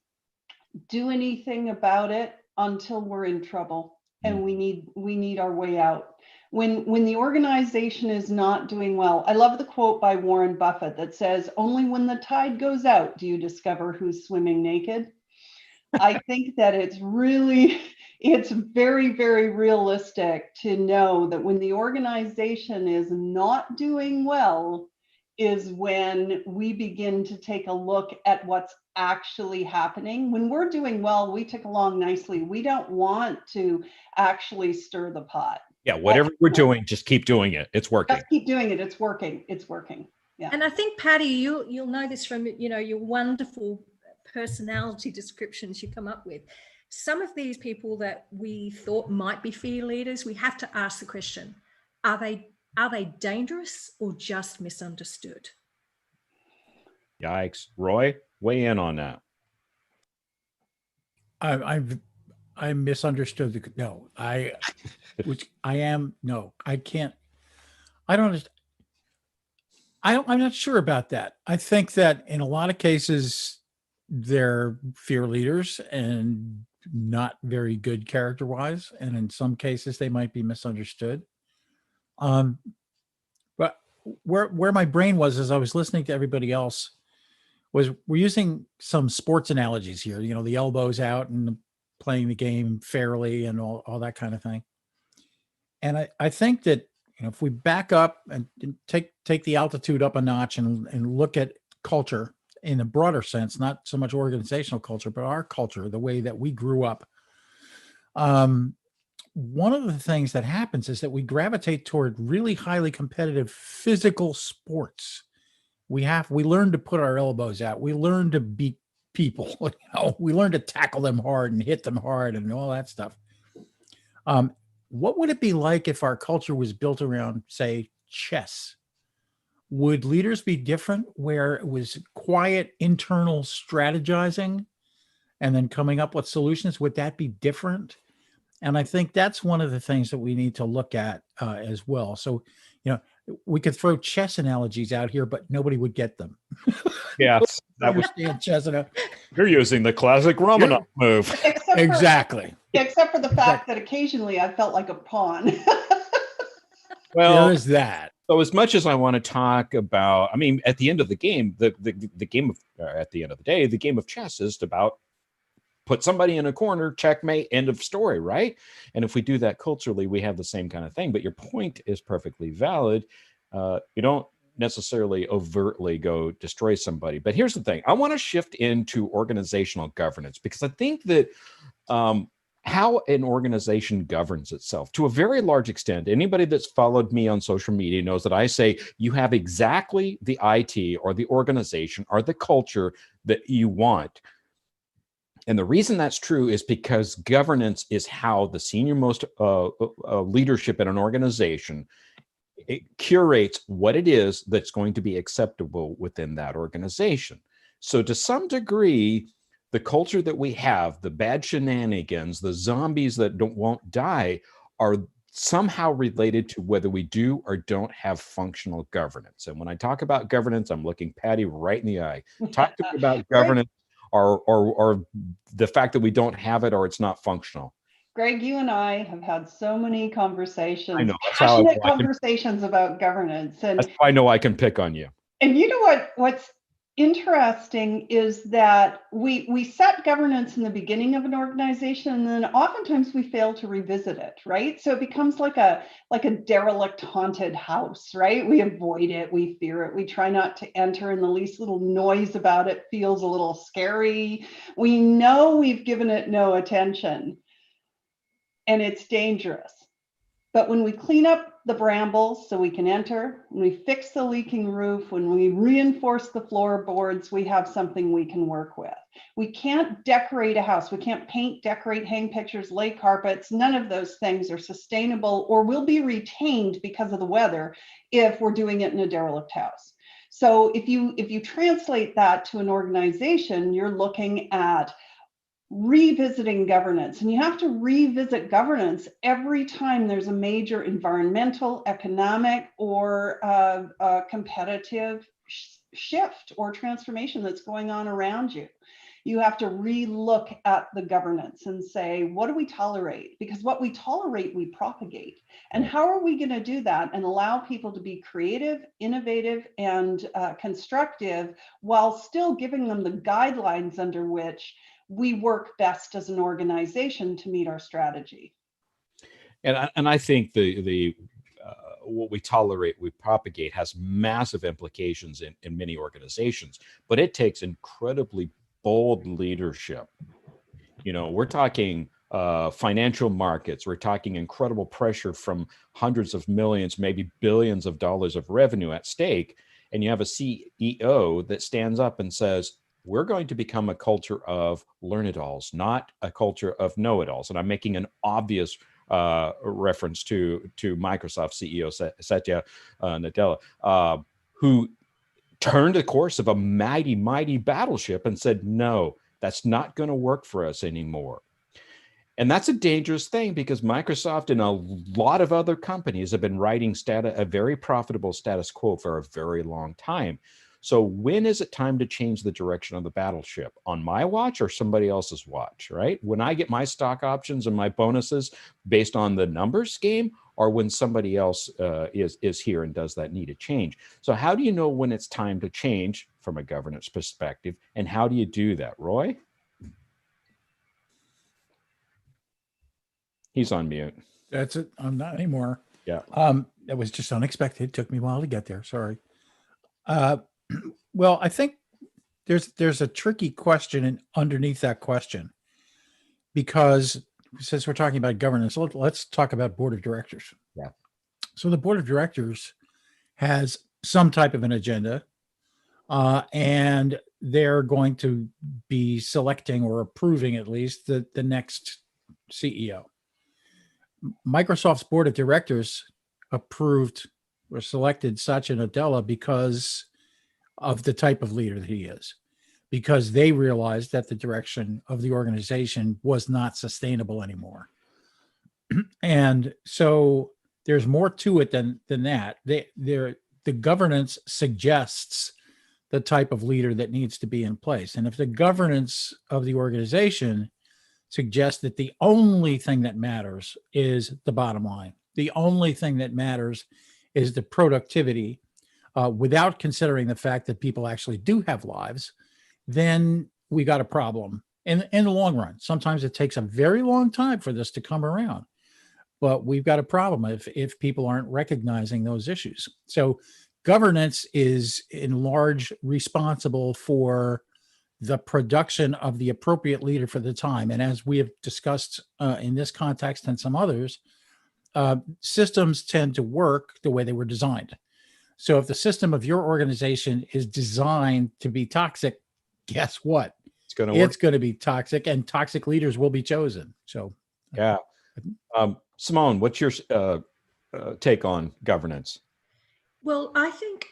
do anything about it until we're in trouble and we need our way out. When the organization is not doing well, I love the quote by Warren Buffett that says, "Only when the tide goes out do you discover who's swimming naked." I think that it's very, very realistic to know that when the organization is not doing well is when we begin to take a look at what's actually happening. When we're doing well, we tick along nicely. We don't want to actually stir the pot. Yeah, whatever we're doing, just keep doing it. It's working. Just keep doing it. It's working. It's working. Yeah. And I think, Patty, you'll know this from, you know, your wonderful personality descriptions you come up with. Some of these people that we thought might be fear leaders, we have to ask the question, are they dangerous or just misunderstood? Yikes. Roy, weigh in on that. I misunderstood I can't. I don't understand. I'm not sure about that. I think that in a lot of cases, they're fear leaders and not very good character-wise, and in some cases, they might be misunderstood. But where my brain was as I was listening to everybody else was we're using some sports analogies here. You know, the elbows out and playing the game fairly and all that kind of thing. And I think that, you know, if we back up and take the altitude up a notch and look at culture in a broader sense, not so much organizational culture, but our culture, the way that we grew up. One of the things that happens is that we gravitate toward really highly competitive physical sports. We learn to put our elbows out. We learn to beat people. You know, we learn to tackle them hard and hit them hard and all that stuff. What would it be like if our culture was built around, say, chess? Would leaders be different where it was quiet internal strategizing and then coming up with solutions. Would that be different? And I think that's one of the things that we need to look at as well. So, we could throw chess analogies out here, but nobody would get them. Yes, that was. Understand chess enough. You're using the classic Romanov move. Exactly. Except for the fact that occasionally I felt like a pawn. Well, there's that. So as much as I want to talk about, I mean, at the end of the game, the game of, at the end of the day, the game of chess is about put somebody in a corner, checkmate, end of story, right? And if we do that culturally, we have the same kind of thing. But your point is perfectly valid. You don't necessarily overtly go destroy somebody. But here's the thing. I want to shift into organizational governance, because I think that how an organization governs itself, to a very large extent, anybody that's followed me on social media knows that I say you have exactly the IT or the organization or the culture that you want. And the reason that's true is because governance is how the senior most leadership in an organization, it curates what it is that's going to be acceptable within that organization. So to some degree, the culture that we have, the bad shenanigans, the zombies that won't die, are somehow related to whether we do or don't have functional governance. And when I talk about governance, I'm looking Patty right in the eye. Talk to me about governance. Or the fact that we don't have it, or it's not functional. Greg, you and I have had so many conversations, I know, passionate conversations about governance. And that's how I know I can pick on you. And you know what's interesting is that we set governance in the beginning of an organization, and then oftentimes we fail to revisit it, right? So it becomes like a derelict haunted house, right? We avoid it, we fear it, we try not to enter, and the least little noise about it feels a little scary. We know we've given it no attention, and it's dangerous. But when we clean up the brambles so we can enter, when we fix the leaking roof, when we reinforce the floorboards, we have something we can work with. We can't decorate a house. We can't paint, decorate, hang pictures, lay carpets. None of those things are sustainable or will be retained because of the weather if we're doing it in a derelict house. So if you translate that to an organization, you're looking at revisiting governance, and you have to revisit governance every time there's a major environmental, economic, or competitive shift or transformation that's going on around you. You have to re-look at the governance and say, what do we tolerate? Because what we tolerate, we propagate. And how are we going to do that and allow people to be creative, innovative, and constructive while still giving them the guidelines under which we work best as an organization to meet our strategy? And I think the what we tolerate, we propagate has massive implications in many organizations, but it takes incredibly bold leadership. You know, we're talking financial markets, we're talking incredible pressure from hundreds of millions, maybe billions of dollars of revenue at stake. And you have a CEO that stands up and says, we're going to become a culture of learn-it-alls, not a culture of know-it-alls. And I'm making an obvious reference to Microsoft CEO Satya Nadella, who turned the course of a mighty, mighty battleship and said, no, that's not going to work for us anymore. And that's a dangerous thing, because Microsoft and a lot of other companies have been riding a very profitable status quo for a very long time. So when is it time to change the direction of the battleship? On my watch or somebody else's watch, right? When I get my stock options and my bonuses based on the numbers game, or when somebody else is here and does that need a change? So how do you know when it's time to change from a governance perspective? And how do you do that, Roy? He's on mute. That's it. I'm not anymore. Yeah. That was just unexpected. It took me a while to get there. Sorry. Well, I think there's a tricky question underneath that question, because since we're talking about governance, let's talk about board of directors. Yeah. So the board of directors has some type of an agenda, and they're going to be selecting or approving at least the next CEO. Microsoft's board of directors approved or selected Satya Nadella because of the type of leader that he is. because they realized that the direction of the organization was not sustainable anymore. And so there's more to it than that. The governance suggests the type of leader that needs to be in place. And if the governance of the organization suggests that the only thing that matters is the bottom line, the only thing that matters is the productivity, without considering the fact that people actually do have lives, then we got a problem in the long run. Sometimes it takes a very long time for this to come around, but we've got a problem if people aren't recognizing those issues. So governance is in large responsible for the production of the appropriate leader for the time. And as we have discussed in this context and some others, systems tend to work the way they were designed. So if the system of your organization is designed to be toxic, guess what? It's going to be toxic, and toxic leaders will be chosen. So, yeah. Simone, what's your take on governance? Well, I think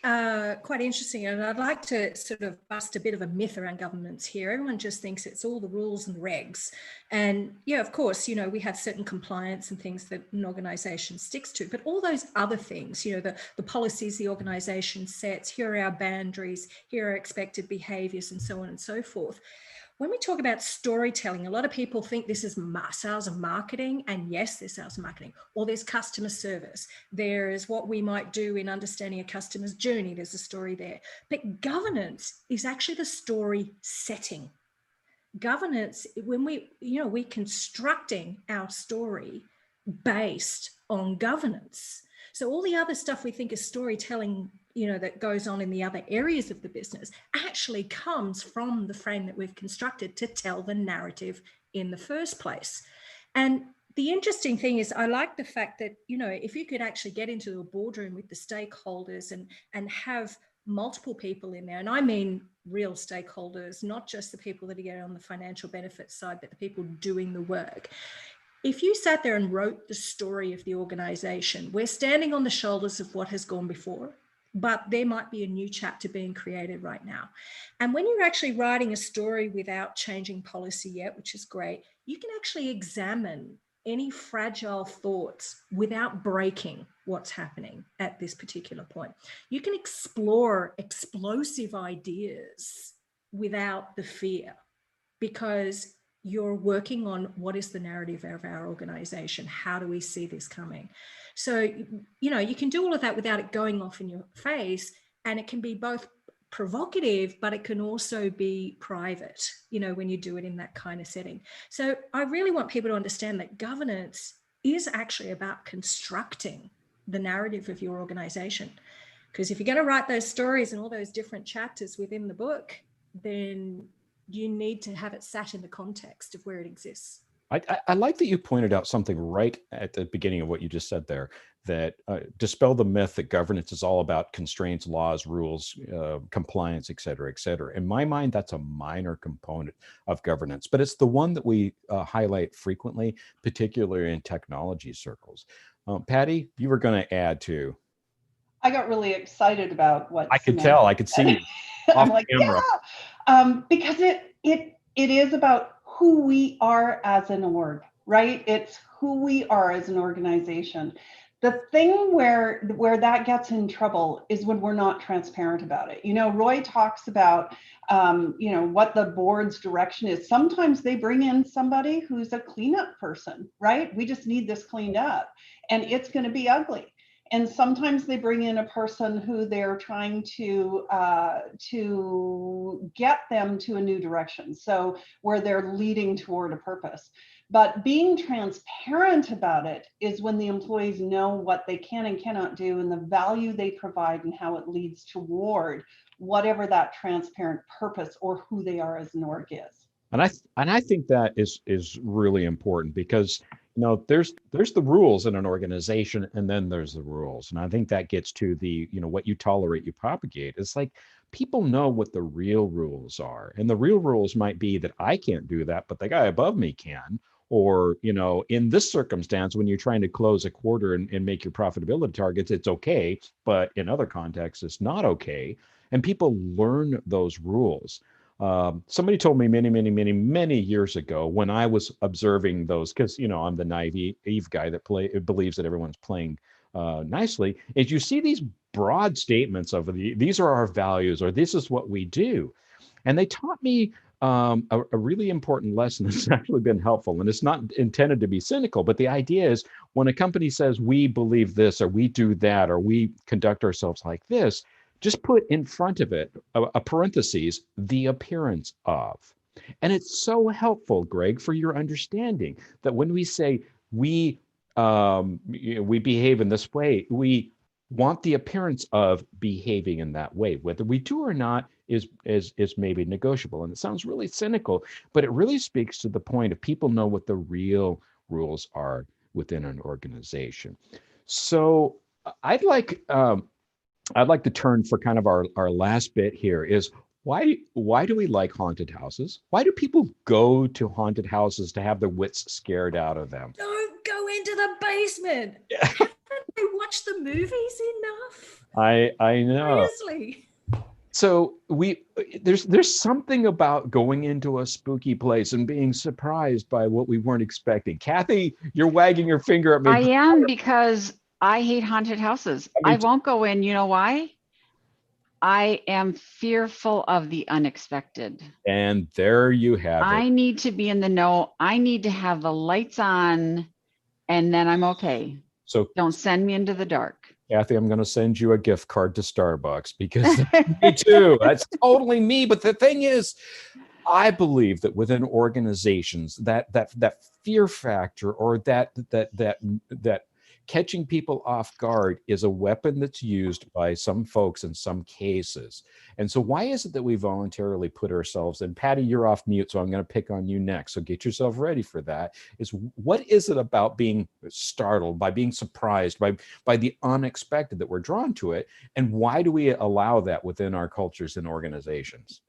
quite interesting, and I'd like to sort of bust a bit of a myth around governance here. Everyone just thinks it's all the rules and regs. And yeah, of course, we have certain compliance and things that an organization sticks to, but all those other things, the policies the organization sets, here are our boundaries, here are expected behaviors, and so on and so forth. When we talk about storytelling, a lot of people think this is sales and marketing, and yes, there's sales and marketing, or there's customer service. There's what we might do in understanding a customer's journey. There's a story there. But governance is actually the story setting. Governance, when we're constructing our story based on governance. So all the other stuff we think is storytelling, that goes on in the other areas of the business actually comes from the frame that we've constructed to tell the narrative in the first place. And the interesting thing is, I like the fact that, if you could actually get into a boardroom with the stakeholders and have multiple people in there, and I mean real stakeholders, not just the people that are getting on the financial benefits side, but the people doing the work. If you sat there and wrote the story of the organization, we're standing on the shoulders of what has gone before, but there might be a new chapter being created right now. And when you're actually writing a story without changing policy yet, which is great, you can actually examine any fragile thoughts without breaking what's happening at this particular point. You can explore explosive ideas without the fear, because you're working on what is the narrative of our organization? How do we see this coming? So, you can do all of that without it going off in your face, and it can be both provocative, but it can also be private, when you do it in that kind of setting. So I really want people to understand that governance is actually about constructing the narrative of your organization. Because if you're going to write those stories and all those different chapters within the book, then you need to have it sat in the context of where it exists. I like that you pointed out something right at the beginning of what you just said there, that dispel the myth that governance is all about constraints, laws, rules, compliance, et cetera, et cetera. In my mind, that's a minor component of governance, but it's the one that we highlight frequently, particularly in technology circles. Patty, you were going to add to. I got really excited about what I could tell. I could see you I'm like, camera. Yeah, because it is about who we are as an org, right? It's who we are as an organization. The thing where that gets in trouble is when we're not transparent about it. Roy talks about, what the board's direction is. Sometimes they bring in somebody who's a cleanup person, right? We just need this cleaned up, and it's going to be ugly. And sometimes they bring in a person who they're trying to get them to a new direction. So where they're leading toward a purpose. But being transparent about it is when the employees know what they can and cannot do and the value they provide and how it leads toward whatever that transparent purpose or who they are as an org is. And I think that is really important, because there's the rules in an organization, and then there's the rules. And I think that gets to the, what you tolerate, you propagate. It's like people know what the real rules are. And the real rules might be that I can't do that, but the guy above me can. Or, in this circumstance, when you're trying to close a quarter and make your profitability targets, it's okay. But in other contexts, it's not okay. And people learn those rules. Somebody told me many years ago when I was observing those, because I'm the naive guy that believes that everyone's playing nicely. Is you see these broad statements of these are our values, or this is what we do, and they taught me a really important lesson that's actually been helpful. And it's not intended to be cynical, but the idea is when a company says we believe this, or we do that, or we conduct ourselves like this, just put in front of it a parentheses, the appearance of. And it's so helpful, Greg, for your understanding that when we say we behave in this way, we want the appearance of behaving in that way. Whether we do or not is maybe negotiable. And it sounds really cynical, but it really speaks to the point of people know what the real rules are within an organization. So I'd like to turn for kind of our last bit here is why do we like haunted houses? Why do people go to haunted houses to have their wits scared out of them? Don't go into the basement. Haven't they watched the movies enough? I know. Seriously. So there's something about going into a spooky place and being surprised by what we weren't expecting. Kathy, you're wagging your finger at me. I am, because I hate haunted houses. I won't go in. You know why? I am fearful of the unexpected. And there you have it. I need to be in the know. I need to have the lights on, and then I'm okay. So don't send me into the dark. Kathy, I'm going to send you a gift card to Starbucks, because me too. That's totally me. But the thing is, I believe that within organizations, that fear factor, or that catching people off guard, is a weapon that's used by some folks in some cases. And so why is it that we voluntarily put ourselves, and Patty, you're off mute, so I'm going to pick on you next. So get yourself ready for that. Is what is it about being startled, by being surprised, by the unexpected, that we're drawn to it? And why do we allow that within our cultures and organizations?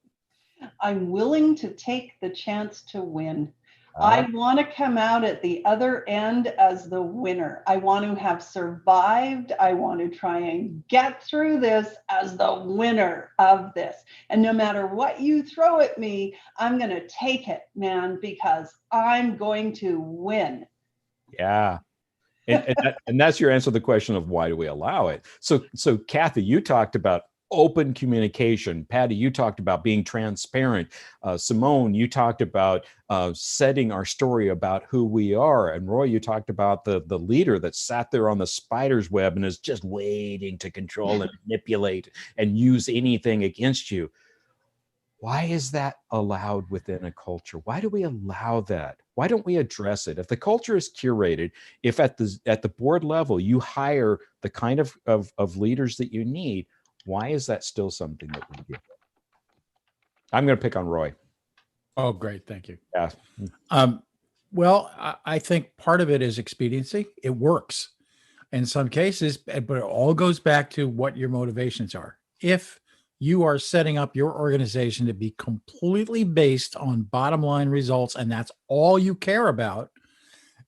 I'm willing to take the chance to win. I want to come out at the other end as the winner. I want to have survived. I want to try and get through this as the winner of this. And no matter what you throw at me, I'm going to take it, man, because I'm going to win. Yeah. And that's your answer to the question of why do we allow it? So Kathy, you talked about open communication. Patty, you talked about being transparent. Simone, you talked about setting our story about who we are. And Roy, you talked about the leader that sat there on the spider's web and is just waiting to control and manipulate and use anything against you. Why is that allowed within a culture? Why do we allow that? Why don't we address it? If the culture is curated, if at the board level you hire the kind of leaders that you need, why is that still something that we do? I'm going to pick on Roy. Oh, great. Thank you. Yeah. Well, I think part of it is expediency. It works in some cases, but it all goes back to what your motivations are. If you are setting up your organization to be completely based on bottom line results, and that's all you care about,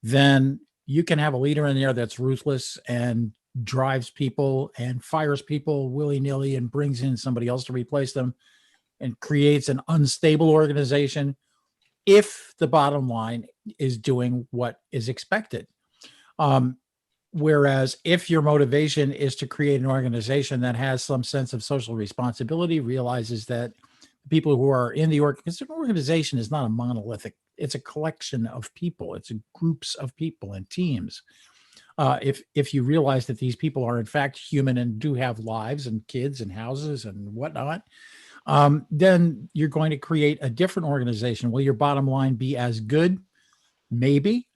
then you can have a leader in there that's ruthless and drives people and fires people willy-nilly and brings in somebody else to replace them and creates an unstable organization if the bottom line is doing what is expected. Whereas if your motivation is to create an organization that has some sense of social responsibility, realizes that people who are in the because an organization is not a monolithic, it's a collection of people, it's groups of people and teams. If you realize that these people are in fact human and do have lives and kids and houses and whatnot, then you're going to create a different organization. Will your bottom line be as good? Maybe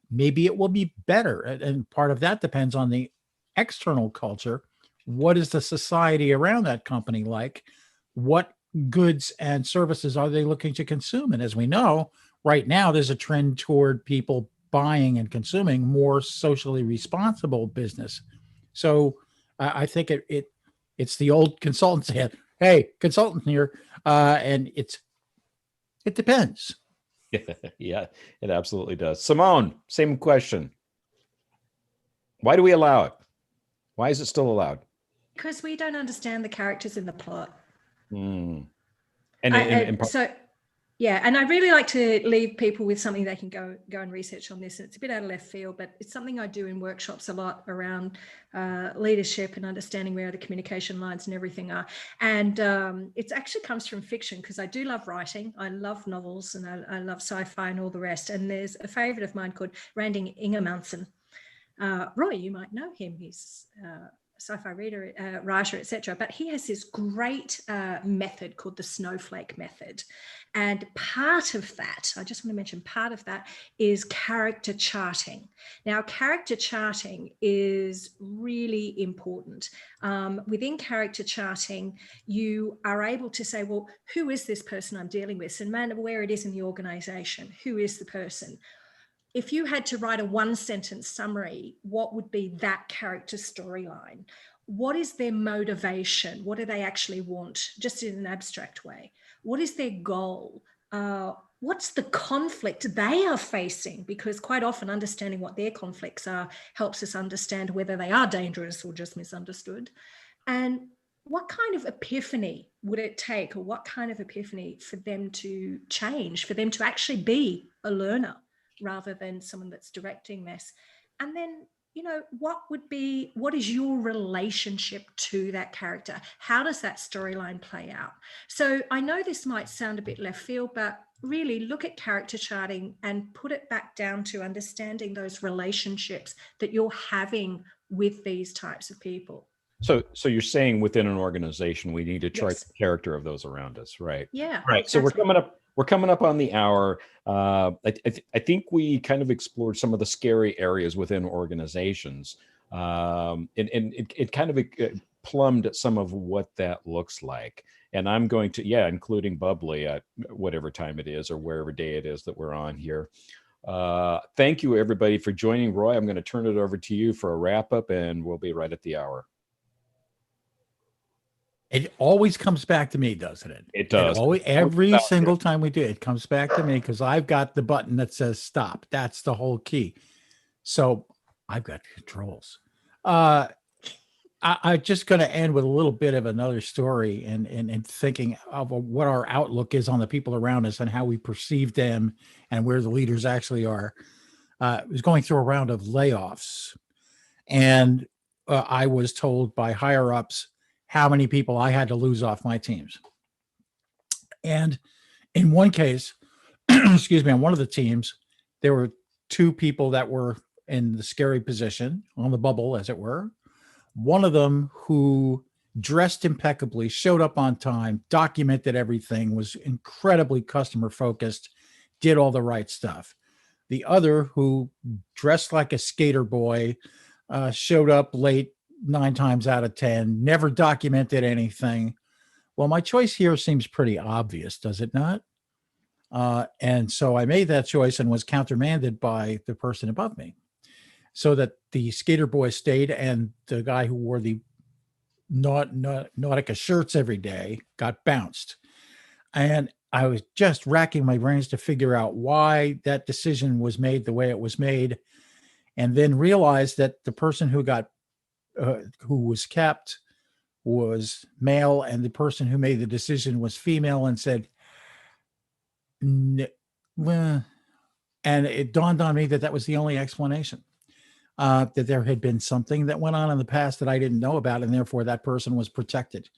it will be better. And part of that depends on the external culture. What is the society around that company like? What goods and services are they looking to consume? And as we know, right now, there's a trend toward people buying and consuming more socially responsible business. So I think it's the old consultant saying, "Hey, consultant here," and it depends. Yeah, it absolutely does. Simone, same question. Why do we allow it? Why is it still allowed? Because we don't understand the characters in the plot. And Yeah, and I really like to leave people with something they can go and research on this. And it's a bit out of left field, but it's something I do in workshops a lot around leadership and understanding where the communication lines and everything are. And it actually comes from fiction, because I do love writing. I love novels, and I love sci-fi and all the rest. And there's a favorite of mine called Randy Ingemanson. Roy, you might know him. He's sci-fi reader, writer, etc. But he has this great method called the snowflake method. And part of that, I just want to mention, part of that is character charting. Now, character charting is really important. Within character charting, you are able to say, well, who is this person I'm dealing with? So no matter where it is in the organization, who is the person? If you had to write a one-sentence summary, what would be that character storyline? What is their motivation? What do they actually want, just in an abstract way? What is their goal? What's the conflict they are facing? Because quite often understanding what their conflicts are helps us understand whether they are dangerous or just misunderstood. And what kind of epiphany would it take, or what kind of epiphany for them to change, for them to actually be a learner rather than someone that's directing this? And then, what is your relationship to that character? How does that storyline play out? So I know this might sound a bit left field, but really look at character charting and put it back down to understanding those relationships that you're having with these types of people. So you're saying within an organization, we need to chart Yes. the character of those around us, right? Yeah. Right. So exactly. we're coming up on the hour. I think we kind of explored some of the scary areas within organizations, and it kind of plumbed some of what that looks like. And I'm going to, including bubbly at whatever time it is or wherever day it is that we're on here. Thank you, everybody, for joining. Roy, I'm going to turn it over to you for a wrap up, and we'll be right at the hour. It always comes back to me, doesn't it? It does. Every single time we do it, it comes back to me because I've got the button that says stop. That's the whole key. So I've got controls. I'm just going to end with a little bit of another story and thinking of what our outlook is on the people around us and how we perceive them and where the leaders actually are. I was going through a round of layoffs, and I was told by higher ups how many people I had to lose off my teams. And in one case, excuse me, on one of the teams, there were two people that were in the scary position on the bubble, as it were. One of them who dressed impeccably, showed up on time, documented everything, was incredibly customer focused, did all the right stuff. The other who dressed like a skater boy, showed up late 9 times out of 10, never documented anything. Well, my choice here seems pretty obvious, does it not? And so I made that choice and was countermanded by the person above me, so that the skater boy stayed and the guy who wore the Nautica shirts every day got bounced. And I was just racking my brains to figure out why that decision was made the way it was made, and then realized that the person who was kept was male, and the person who made the decision was female, and said, well, and it dawned on me that that was the only explanation, that there had been something that went on in the past that I didn't know about, and therefore that person was protected.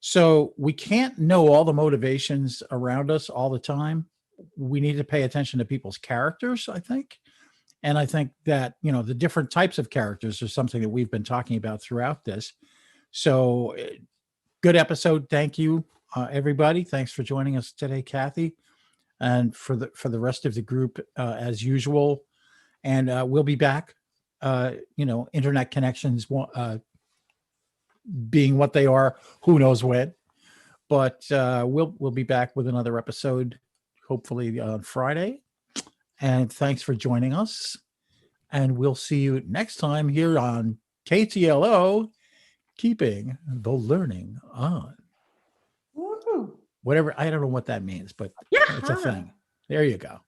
So we can't know all the motivations around us all the time. We need to pay attention to people's characters, I think. And I think that, the different types of characters are something that we've been talking about throughout this. So good episode. Thank you, everybody. Thanks for joining us today, Kathy, and for the rest of the group, as usual. And we'll be back, internet connections being what they are, who knows when. But we'll be back with another episode, hopefully on Friday. And thanks for joining us. And we'll see you next time here on KTLO, keeping the learning on. Woo-hoo. Whatever, I don't know what that means, but it's a thing. There you go.